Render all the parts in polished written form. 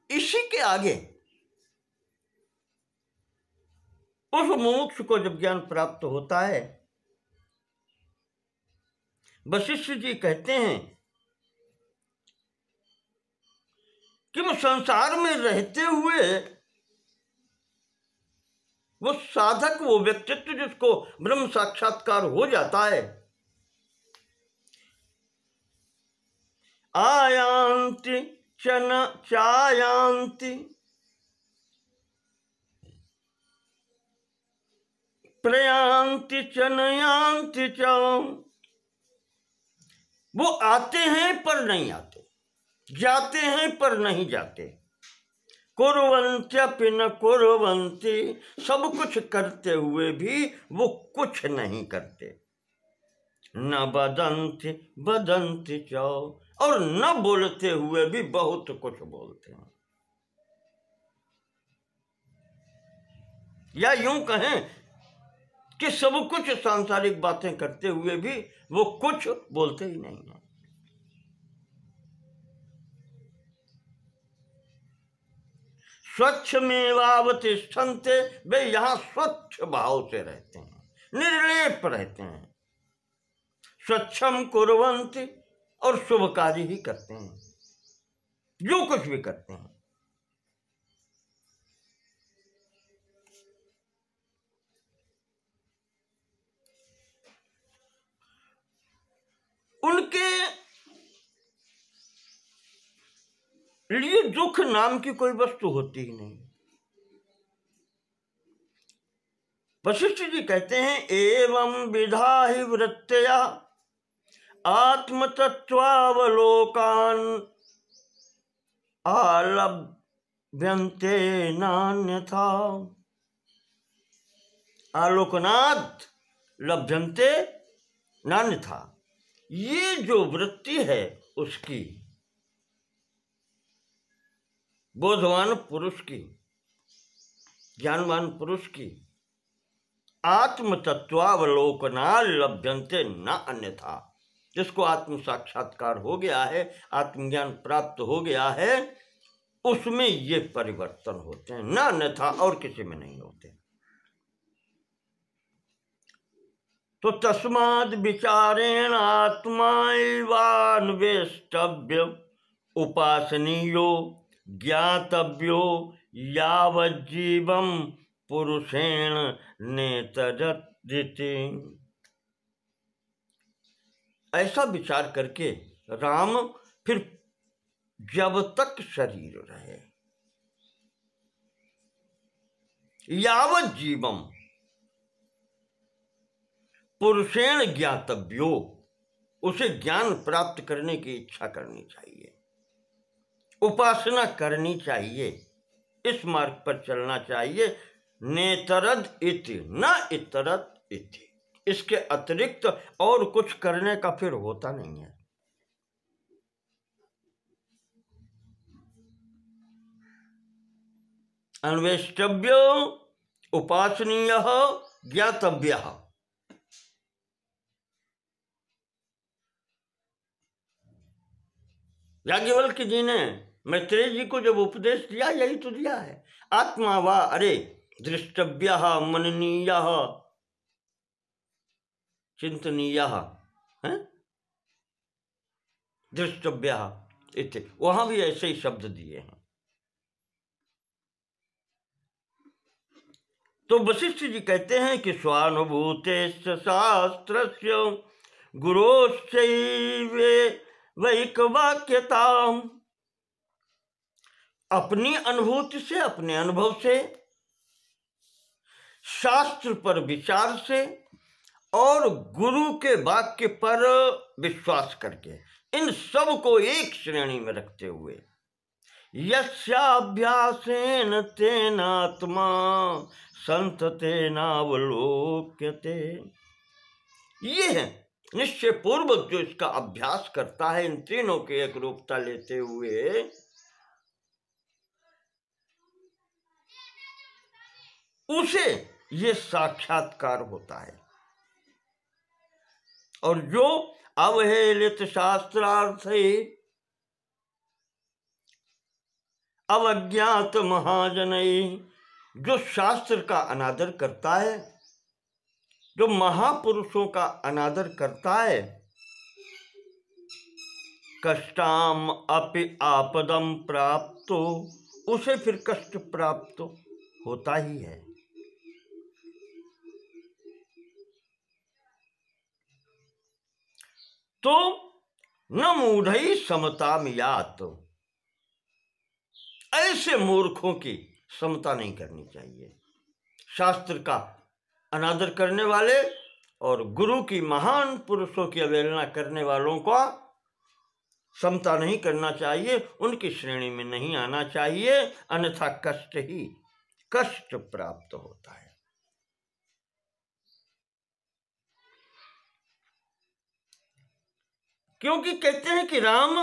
इसी के आगे उस मुमुक्षु को जब ज्ञान प्राप्त होता है, वशिष्ठ जी कहते हैं कि वो संसार में रहते हुए वो साधक, वो व्यक्तित्व जिसको ब्रह्म साक्षात्कार हो जाता है, आयांति चन चायांति प्रयांति चनयांति च, वो आते हैं पर नहीं आते, जाते हैं पर नहीं जाते, कुर्वन्त्यपि न कुर्वन्ति, सब कुछ करते हुए भी वो कुछ नहीं करते, न बदन्ति बदन्ति च, और न बोलते हुए भी बहुत कुछ बोलते हैं। या यूं कहें कि सब कुछ सांसारिक बातें करते हुए भी वो कुछ बोलते ही नहीं है। स्वच्छ मेवावतिष्ठन्ते, वे यहां स्वच्छ भाव से रहते हैं, निर्लेप रहते हैं। स्वच्छम कुर्वन्ति, और शुभ कार्य ही करते हैं, जो कुछ भी करते हैं। उनके लिए दुख नाम की कोई वस्तु होती ही नहीं। वशिष्ठ जी कहते हैं, एवं विधा ही वृत्तया आत्मतत्वावलोकान आलभ्यन्ते नान्यथा। आलोकनात् लभ्यन्ते नान्यथा, ये जो वृत्ति है उसकी, बोधवान पुरुष की, ज्ञानवान पुरुष की, आत्म तत्वावलोकना लभ्यन्ते न अन्यथा, जिसको आत्म साक्षात्कार हो गया है, आत्मज्ञान प्राप्त हो गया है, उसमें ये परिवर्तन होते हैं, न अन्यथा और किसी में नहीं होते। तो तस्माद् विचारेण आत्मान्वेष्टव्य उपासनीयो ज्ञातव्यो यावज्जीवं पुरुषेण नेतरदिति। ऐसा विचार करके राम फिर जब तक शरीर रहे, यावज्जीवम पुरुषेण ज्ञातव्यो, उसे ज्ञान प्राप्त करने की इच्छा करनी चाहिए, उपासना करनी चाहिए, इस मार्ग पर चलना चाहिए। नेतरद इति न इतरत इति, इसके अतिरिक्त और कुछ करने का फिर होता नहीं है। अन्वेष्टव्यो उपासनीयः ज्ञातव्यः। याज्ञवल्क्य जी ने मैत्रेय जी को जब उपदेश दिया, यही तो दिया है, आत्मा वा अरे दृष्टव्यः मननीयः चिंतनीयः है, दृष्टव्यः इति, वहां भी ऐसे ही शब्द दिए हैं। तो वशिष्ठ जी कहते हैं कि स्वानुभूतेश्च शास्त्रस्य गुरोश्चैवे वैकवाक्यताम्, अपनी अनुभूति से, अपने अनुभव से, शास्त्र पर विचार से और गुरु के वाक्य पर विश्वास करके, इन सब को एक श्रेणी में रखते हुए, यस्याभ्यासेन तेनात्मा संततेनावलोक्यते, ये है निश्चय पूर्वक जो इसका अभ्यास करता है, इन तीनों के एक रूपता लेते हुए, उसे ये साक्षात्कार होता है। और जो अवहेलित शास्त्रार्थ अवज्ञात महाजनई, जो शास्त्र का अनादर करता है, जो महापुरुषों का अनादर करता है, कष्टाम अपि आपदम प्राप्तो, उसे फिर कष्ट प्राप्त होता ही है। तो न मूढ़ई समता मियात, ऐसे मूर्खों की समता नहीं करनी चाहिए। शास्त्र का अनादर करने वाले और गुरु की महान पुरुषों की अवहेलना करने वालों का समता नहीं करना चाहिए, उनकी श्रेणी में नहीं आना चाहिए, अन्यथा कष्ट ही कष्ट प्राप्त होता है। क्योंकि कहते हैं कि राम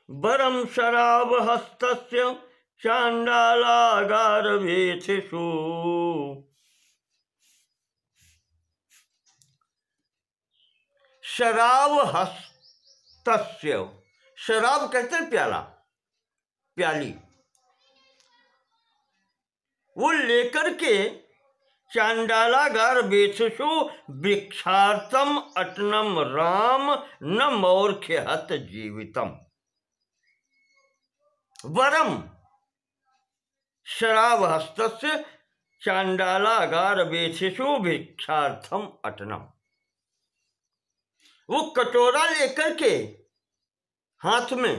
वरम शराब हस्तस्य चांडालागार वेथिषु, शराब हस्तस्य, शराब कहते हैं प्याला, प्याली, वो लेकर के चांडालागार वेथिषु भिक्षार्थम अटनम राम न मौर्ख्यहत जीवितम। वरम शराब हस्तस्य चांडालागार वेथिषु भिक्षार्थम अटनम, वो कटोरा लेकर के हाथ में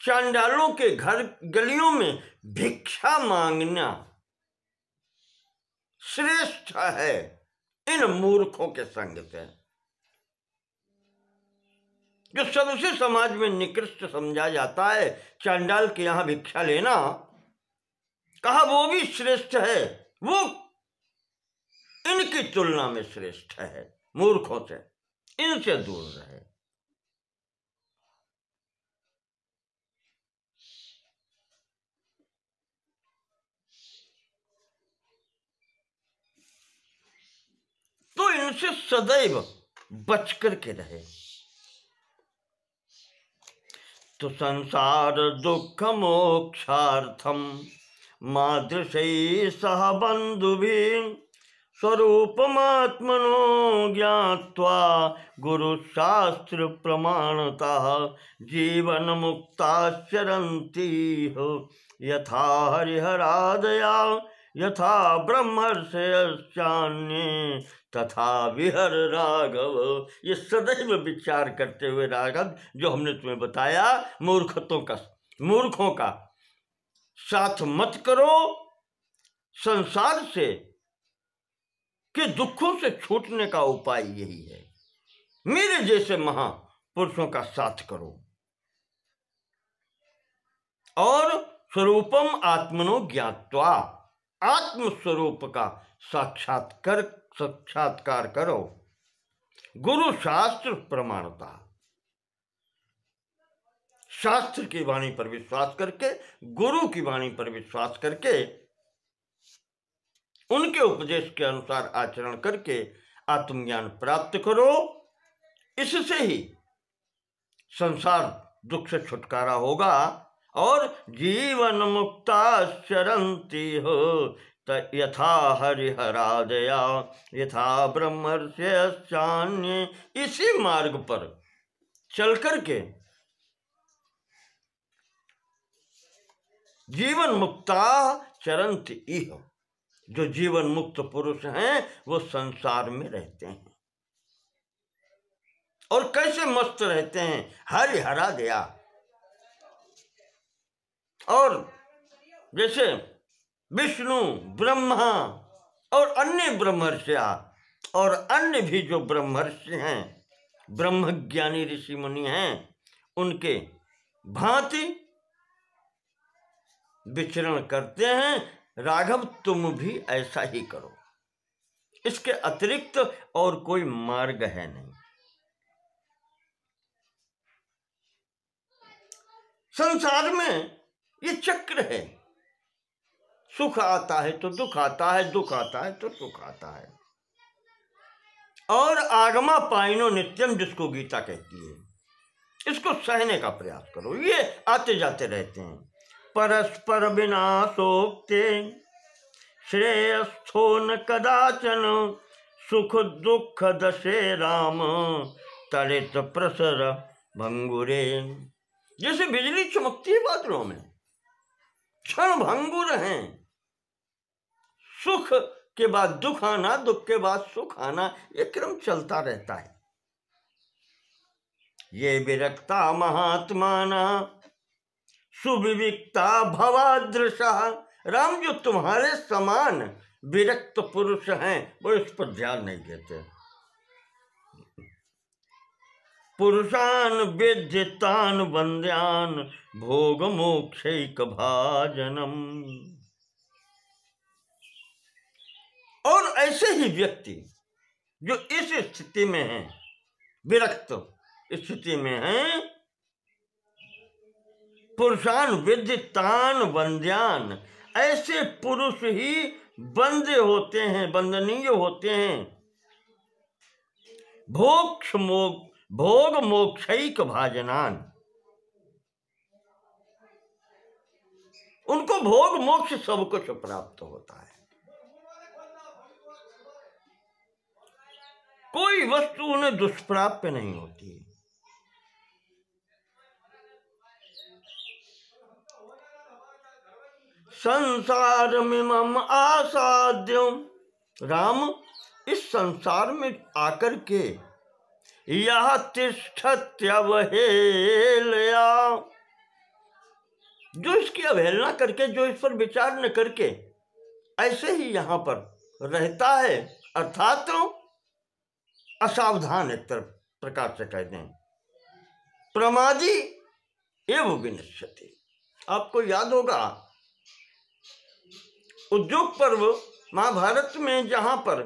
चांडालों के घर गलियों में भिक्षा मांगना श्रेष्ठ है इन मूर्खों के संग से। जो सबसे समाज में निकृष्ट समझा जाता है, चांडाल के यहां भिक्षा लेना, कहा वो भी श्रेष्ठ है, वो इनकी तुलना में श्रेष्ठ है। मूर्खों से, इनसे दूर रहे। तो इनसे सदैव बच करके रहे। तो संसार दुख मोक्षार्थम मादृशै सह बंधुभि स्वरूपमात्मनो ज्ञात्वा गुरु शास्त्र प्रमाणतः जीवन मुक्ताश्चरन्ति यथा हरिहरादया यथा ब्रह्मर्षयश्चान्ये तथा विहर राघव। ये सदैव विचार करते हुए राघव, जो हमने तुम्हें बताया, मूर्खों का साथ मत करो। संसार से के दुखों से छूटने का उपाय यही है, मेरे जैसे महापुरुषों का साथ करो और स्वरूपम आत्मनो ज्ञात्वा, आत्म स्वरूप का साक्षात्कार करो। गुरु शास्त्र प्रमाणता, शास्त्र की वाणी पर विश्वास करके, गुरु की वाणी पर विश्वास करके, उनके उपदेश के अनुसार आचरण करके आत्मज्ञान प्राप्त करो। इससे ही संसार दुख से छुटकारा होगा और जीवन मुक्ताश्चरन्ति हो यथा हरिहरादया यथा ब्रह्मर्षयश्चान्ये। इसी मार्ग पर चल करके जीवन मुक्ता चरन्ति इह, जो जीवन मुक्त पुरुष हैं वो संसार में रहते हैं। और कैसे मस्त रहते हैं? हरिहरा दया। और जैसे विष्णु, ब्रह्मा और अन्य ब्रह्मर्षिया और अन्य भी जो ब्रह्मर्षि हैं, ब्रह्मज्ञानी ऋषि मुनि हैं, उनके भांति विचरण करते हैं। राघव तुम भी ऐसा ही करो, इसके अतिरिक्त और कोई मार्ग है नहीं। संसार में ये चक्र है, सुख आता है तो दुख आता है, दुख आता है तो सुख आता है। और आगमा पाइनो नित्यम, जिसको गीता कहती है, इसको सहने का प्रयास करो। ये आते जाते रहते हैं, परस्पर विनाशोक्ते श्रेयस्थो न कदाचन सुख दुख दशे राम तरित प्रसर भंगुरे। जैसे बिजली चमकती है बादलों में, क्षण भंगुर हैं, सुख के बाद दुख आना, दुख के बाद सुख आना, ये क्रम चलता रहता है। ये विरक्ता महात्माना सुविविक्ता भवादृशा। राम, जो तुम्हारे समान विरक्त पुरुष हैं वो इस पर ध्यान नहीं देते। पुरुषान विद्यतान वंद्यान भोग मोक्षैक भाजनम। और ऐसे ही व्यक्ति जो इस स्थिति में हैं, विरक्त स्थिति में हैं, पुरुषान विद्यतान वंद्यान, ऐसे पुरुष ही वंद्य होते हैं, वंदनीय होते हैं। भोग मोक्षैक भाजनान, उनको भोग मोक्ष सब कुछ प्राप्त होता है। कोई वस्तु उन्हें दुष्प्राप्य नहीं होती। संसार मिमम आसाद्यम। राम, इस संसार में आकर के यह तिष्ठत्यवहेलया, जो इसकी अवहेलना करके, जो इस पर विचार न करके ऐसे ही यहां पर रहता है, अर्थात असावधान, एक तरफ प्रकार से कहते हैं, प्रमादी एवं विनश्यति। आपको याद होगा उद्योग पर्व महाभारत में, जहां पर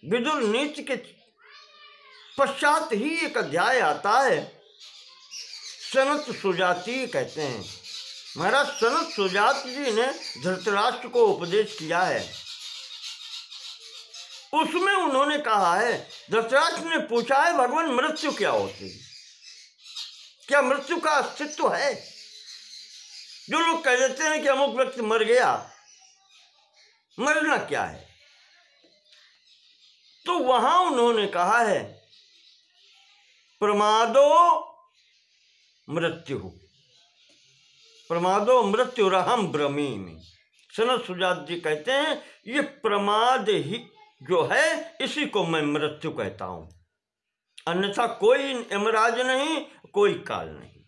विदुर नीति के पश्चात ही एक अध्याय आता है, सनत सुजाति कहते हैं। महाराज सनत सुजात जी ने धृतराष्ट्र को उपदेश किया है। उसमें उन्होंने कहा है, धृतराष्ट्र ने पूछा है, भगवान मृत्यु क्या होती है? क्या मृत्यु का अस्तित्व है? जो लोग कह देते हैं कि अमुक व्यक्ति मर गया, मरना क्या है? तो वहां उन्होंने कहा है, प्रमादो मृत्यु, प्रमादो मृत्यु रहम ब्रह्मीमि। सनत सुजात जी कहते हैं, ये प्रमाद ही जो है, इसी को मैं मृत्यु कहता हूं, अन्यथा कोई यमराज नहीं, कोई काल नहीं।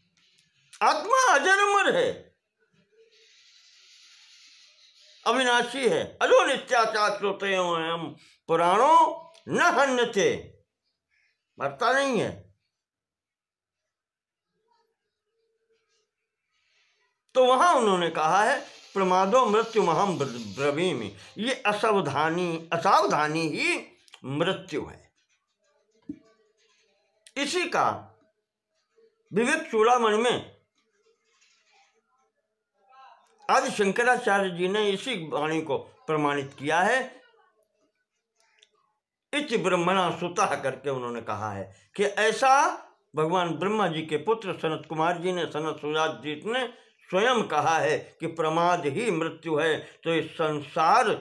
आत्मा अजर है, अविनाशी है। अजो नित्याचार श्रोते हम पुराणों न हन्यते, मरता नहीं है। तो वहां उन्होंने कहा है, प्रमादो मृत्यु महम ब्रवीमि, ये असावधानी ही मृत्यु है। इसी का विवेक चूड़ामणि में आदि शंकराचार्य जी ने इसी वाणी को प्रमाणित किया है। इति ब्रह्मणा सुतः करके उन्होंने कहा है कि ऐसा भगवान ब्रह्मा जी के पुत्र सनत कुमार जी ने, सनत सुजात जी ने स्वयं कहा है कि प्रमाद ही मृत्यु है। तो इस संसार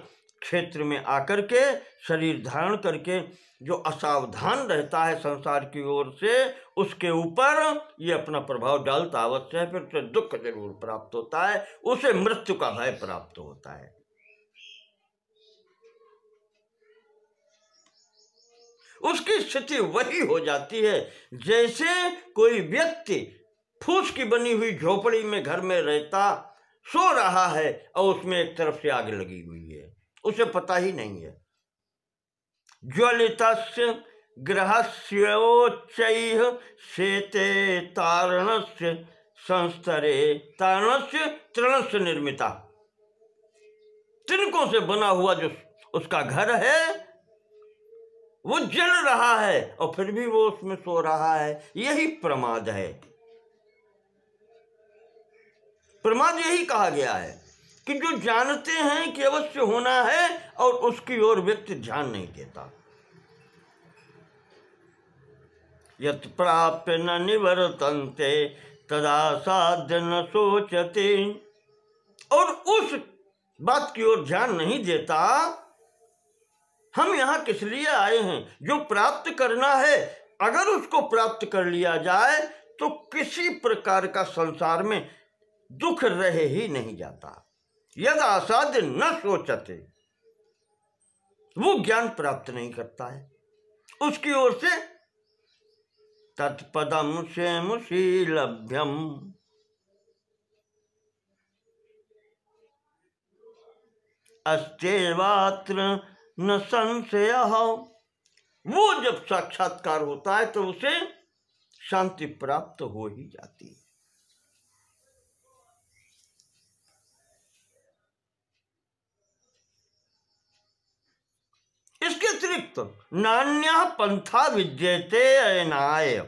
क्षेत्र में आकर के शरीर धारण करके जो असावधान रहता है संसार की ओर से, उसके ऊपर ये अपना प्रभाव डालता अवश्य है, फिर उसे दुख जरूर प्राप्त होता है, उसे मृत्यु का भय प्राप्त होता है। उसकी स्थिति वही हो जाती है जैसे कोई व्यक्ति फूस की बनी हुई झोपड़ी में घर में रहता, सो रहा है और उसमें एक तरफ से आग लगी हुई है, उसे पता ही नहीं है। ज्वलितस्य गृहस्योच्चैः शेते तारणस्य संस्तरे, तारणस्य तृणस्य निर्मिता, तिनकों से बना हुआ जो उसका घर है वो जल रहा है और फिर भी वो उसमें सो रहा है। यही प्रमाद है। प्रमाद यही कहा गया है कि जो जानते हैं कि अवश्य होना है और उसकी ओर व्यक्ति ध्यान नहीं देता। यत् प्राप्य न निवर्तन्ते तदा साध्य न सोचते, और उस बात की ओर ध्यान नहीं देता। हम यहाँ किस लिए आए हैं? जो प्राप्त करना है, अगर उसको प्राप्त कर लिया जाए तो किसी प्रकार का संसार में दुख रहे ही नहीं जाता। यद आसाद्य न सोचते, वो ज्ञान प्राप्त नहीं करता है। उसकी ओर से तत्पदम से मुशीलभ्यम, अस्तेवात्र न संशय। वो जब साक्षात्कार होता है तो उसे शांति प्राप्त हो ही जाती है। इसके अतिरिक्त नान्या पंथा विद्यते अयनाय,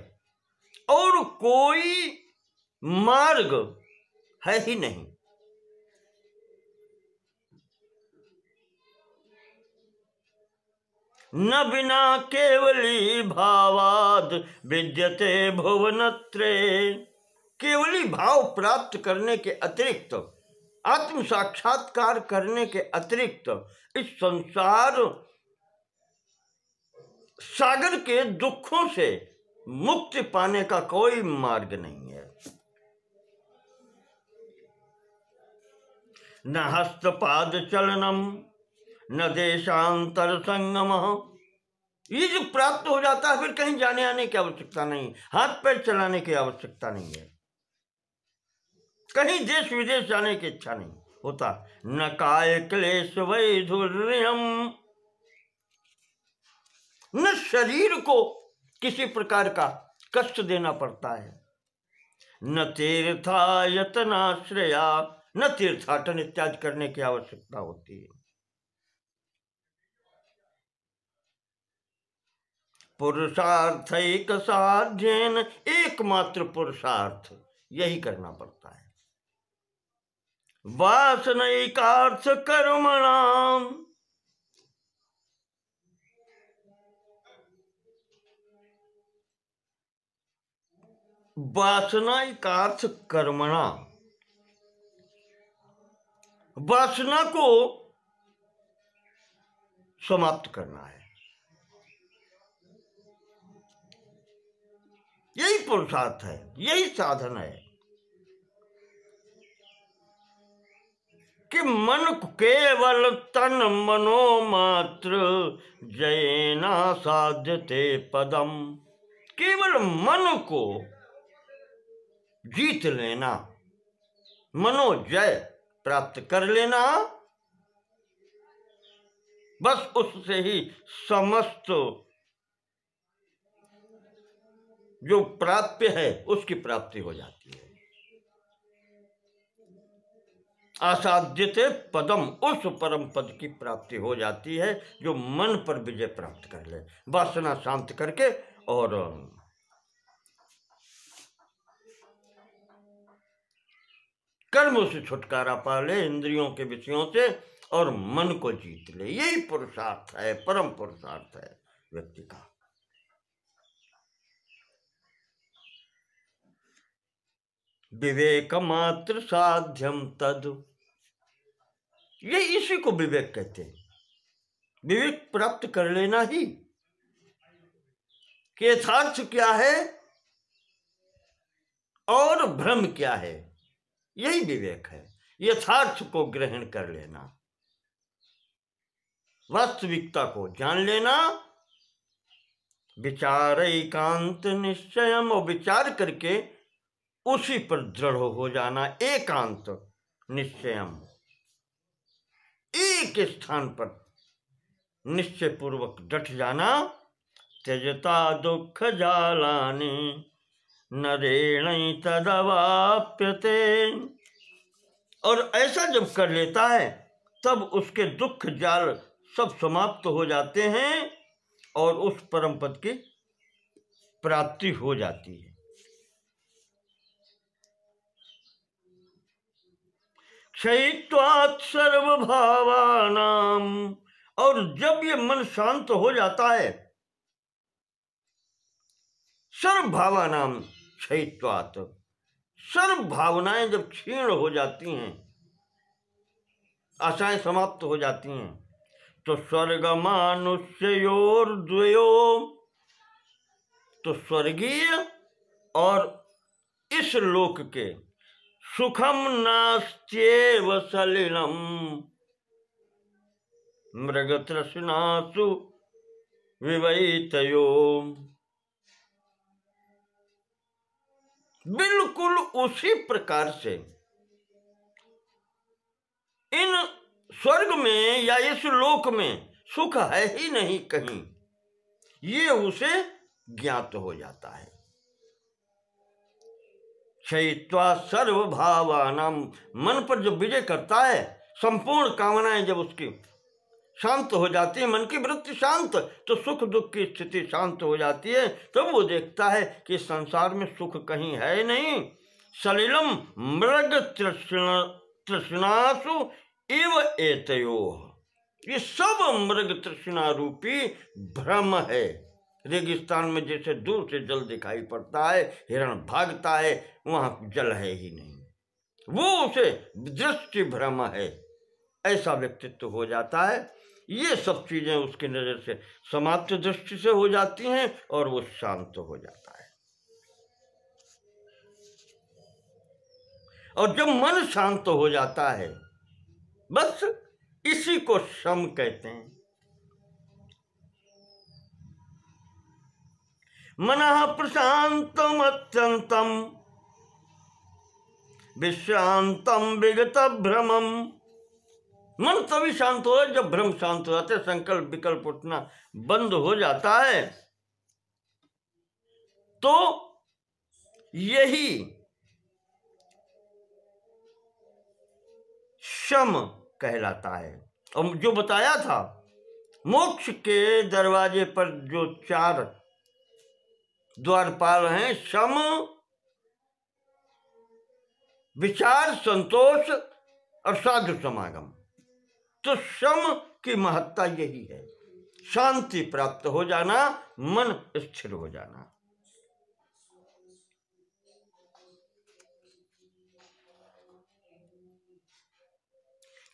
और कोई मार्ग है ही नहीं। न बिना केवली भावाद विद्यते भुवनत्रये। केवली भाव प्राप्त करने के अतिरिक्त, आत्म साक्षात्कार करने के अतिरिक्त इस संसार सागर के दुखों से मुक्ति पाने का कोई मार्ग नहीं है। न हस्तपाद चलनम न देशांतर संगम। ये जो प्राप्त हो जाता है, फिर कहीं जाने आने की आवश्यकता नहीं, हाथ पैर चलाने की आवश्यकता नहीं है, कहीं देश विदेश जाने की इच्छा नहीं होता। न काय क्लेश वैधुर्यम, न शरीर को किसी प्रकार का कष्ट देना पड़ता है। न तीर्थायतनाश्रया, न तीर्थाटन इत्यादि करने की आवश्यकता होती है। पुरुषार्थैक साध्येन, एकमात्र पुरुषार्थ यही करना पड़ता है। वासनैकार्थ कर्मणाम, वासनैकार्थ कर्मणा, वासना को समाप्त करना है, यही पुरुषार्थ है, यही साधन है कि मन केवल तन मनो मात्र जयेना साध्यते पदम। केवल मन को जीत लेना, मनोजय प्राप्त कर लेना, बस उससे ही समस्त जो प्राप्य है उसकी प्राप्ति हो जाती है। आसाध्यते पदम, उस परम पद की प्राप्ति हो जाती है जो मन पर विजय प्राप्त कर ले, वासना शांत करके और कर्मों से छुटकारा पा ले, इंद्रियों के विषयों से, और मन को जीत ले। यही पुरुषार्थ है, परम पुरुषार्थ है व्यक्ति का। विवेक मात्र साध्यम तद, ये इसी को विवेक कहते हैं। विवेक प्राप्त कर लेना ही कि यथार्थ क्या है और भ्रम क्या है, यही विवेक है। यथार्थ को ग्रहण कर लेना, वास्तविकता को जान लेना, विचार एकांत निश्चयम, और विचार करके उसी पर दृढ़ हो जाना। एकांत निश्चयम, एक स्थान पर निश्चय पूर्वक डट जाना। त्यजता दुख जालानि नरेण तदवाप्यते, और ऐसा जब कर लेता है तब उसके दुख जाल सब समाप्त हो जाते हैं और उस परम पद की प्राप्ति हो जाती है। क्षयित्वात् सर्वभावानाम, और जब ये मन शांत हो जाता है, सर्व भावनाम क्षयित्वात्, सर्व भावनाएं जब क्षीण हो जाती हैं, आशाएं समाप्त हो जाती हैं। तो स्वर्ग मानुष्योर्द्वयो, तो स्वर्गीय और इस लोक के सुखम नास्त्येव सलिलम मृगतृष्णासु विवैतयो। बिल्कुल उसी प्रकार से इन स्वर्ग में या इस लोक में सुख है ही नहीं कहीं, ये उसे ज्ञात हो जाता है। क्षयित्वा सर्वभावानाम, मन पर जब विजय करता है, संपूर्ण कामनाएं जब उसकी शांत हो जाती है, मन की वृत्ति शांत, तो सुख दुख की स्थिति शांत हो जाती है। तब वो देखता है कि संसार में सुख कहीं है नहीं। सलिलम मृग तृष्णासु इव एतयो, ये सब मृग तृष्णा रूपी भ्रम है। रेगिस्तान में जैसे दूर से जल दिखाई पड़ता है, हिरण भागता है, वहां जल है ही नहीं, वो उसे दृष्टि भ्रम है, ऐसा व्यक्तित्व हो जाता है। ये सब चीजें उसकी नजर से समाप्त दृष्टि से हो जाती हैं और वो शांत हो जाता है। और जब मन शांत हो जाता है, बस इसी को शम कहते हैं। मनः प्रशांतम अत्यंतम विश्रांतम विगत भ्रमम, मन तभी शांत हो जब भ्रम शांत हो जाते, संकल्प विकल्प उठना बंद हो जाता है। तो यही शम कहलाता है। और जो बताया था, मोक्ष के दरवाजे पर जो 4 द्वारपाल हैं, शम, विचार, संतोष और साधु समागम, तो शम की महत्ता यही है, शांति प्राप्त हो जाना, मन स्थिर हो जाना।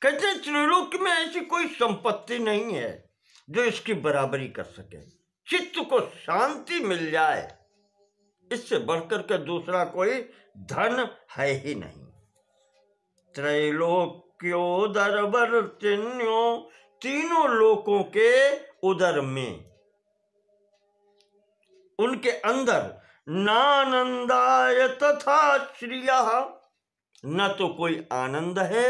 कहते हैं त्रिलोक में ऐसी कोई संपत्ति नहीं है जो इसकी बराबरी कर सके। चित्त को शांति मिल जाए, इससे बढ़कर के दूसरा कोई धन है ही नहीं। त्रैलोक्योदर वर्तिन्यो, तीनों लोकों के उदर में, उनके अंदर, नानंदाय तथा श्रियः, न तो कोई आनंद है,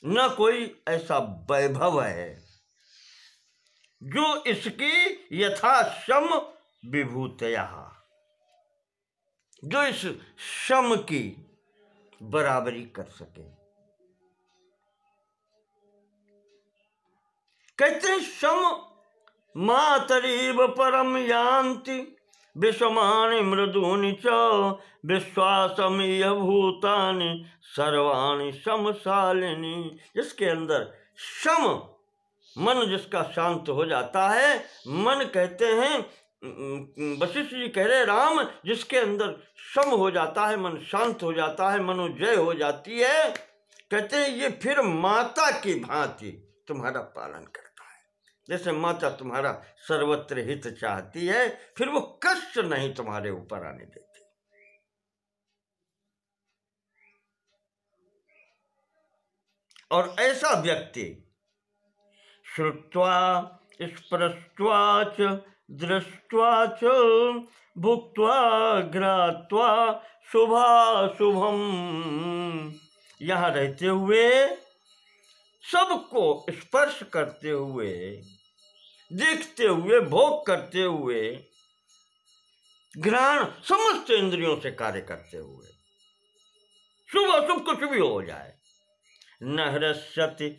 न कोई ऐसा वैभव है जो इसकी यथाशम विभूतया, जो इस शम की बराबरी कर सके। कहते हैं शम मातरीव परम यान्ति विषमानि मृदूनि च विश्वासमीय भूतानि सर्वाणि समशालिनी। जिसके अंदर शम, मन जिसका शांत हो जाता है, मन कहते हैं, वशिष्ठ जी कह रहे, राम जिसके अंदर शम हो जाता है, मन शांत हो जाता है, मनोजय हो जाती है, कहते हैं ये फिर माता की भांति तुम्हारा पालन करता है। जैसे माता तुम्हारा सर्वत्र हित चाहती है, फिर वो कष्ट नहीं तुम्हारे ऊपर आने देती। और ऐसा व्यक्ति श्रुत्वा स्पृष्ट्वा च दृष्ट्वा च भुक्त्वा घ्रात्वा शुभाशुभम, यहाँ रहते हुए, सबको स्पर्श करते हुए, देखते हुए, भोग करते हुए, घ्राण समस्त इंद्रियों से कार्य करते हुए, शुभ अशुभ कुछ भी हो जाए, न हृष्यति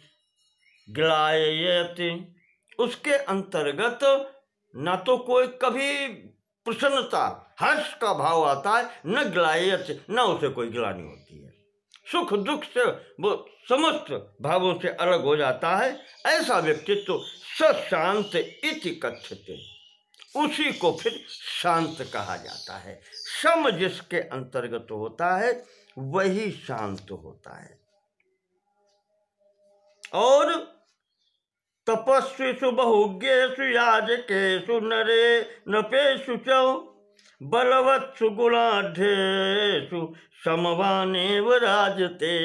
ग्लाययति, उसके अंतर्गत न तो कोई कभी प्रसन्नता, हर्ष का भाव आता है, न ग्लाययति, न उसे कोई ग्लानि होती है, सुख दुख से वो समस्त भावों से अलग हो जाता है। ऐसा व्यक्तित्व सशांत इति कथ्यते, उसी को फिर शांत कहा जाता है। शम जिसके अंतर्गत होता है वही शांत होता है। और तपस्विषु बहुज्ञेषु याजकेषु नरे नपेषु च बलवत्सु गुणाढ्येषु समवानेव राजते।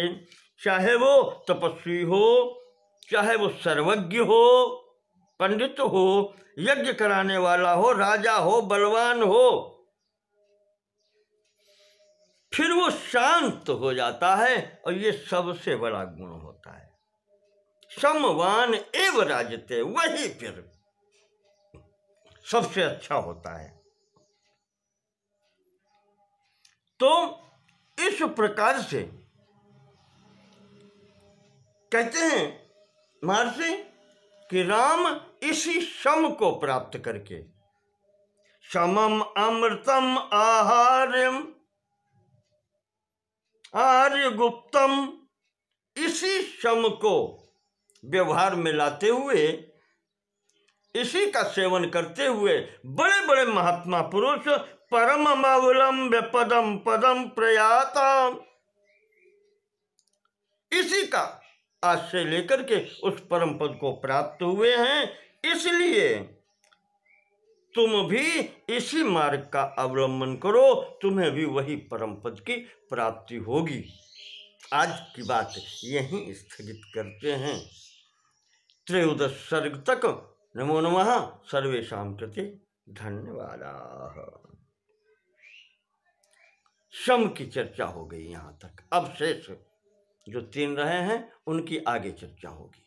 चाहे वो तपस्वी हो, चाहे वो सर्वज्ञ हो, पंडित हो, यज्ञ कराने वाला हो, राजा हो, बलवान हो, फिर वो शांत हो जाता है। और ये सबसे बड़ा गुण होता है। समवान एव राजते, वही फिर सबसे अच्छा होता है। तो इस प्रकार से कहते हैं महर्षि कि राम इसी सम को प्राप्त करके, समम अमृतम आहार्यम आर्य गुप्तम, इसी सम को व्यवहार में लाते हुए, इसी का सेवन करते हुए बड़े बड़े महात्मा पुरुष परम अवलंब्य पदम पदम प्रयाता, इसी का आश्रय लेकर के उस परम पद को प्राप्त हुए हैं। इसलिए तुम भी इसी मार्ग का अवलंबन करो, तुम्हें भी वही परम पद की प्राप्ति होगी। आज की बात यहीं स्थगित करते हैं। 13 सर्ग तक। नमो नमः। सर्वेषां कृते धन्यवादाः। सम की चर्चा हो गई यहाँ तक। अब शेष जो 3 रहे हैं उनकी आगे चर्चा होगी।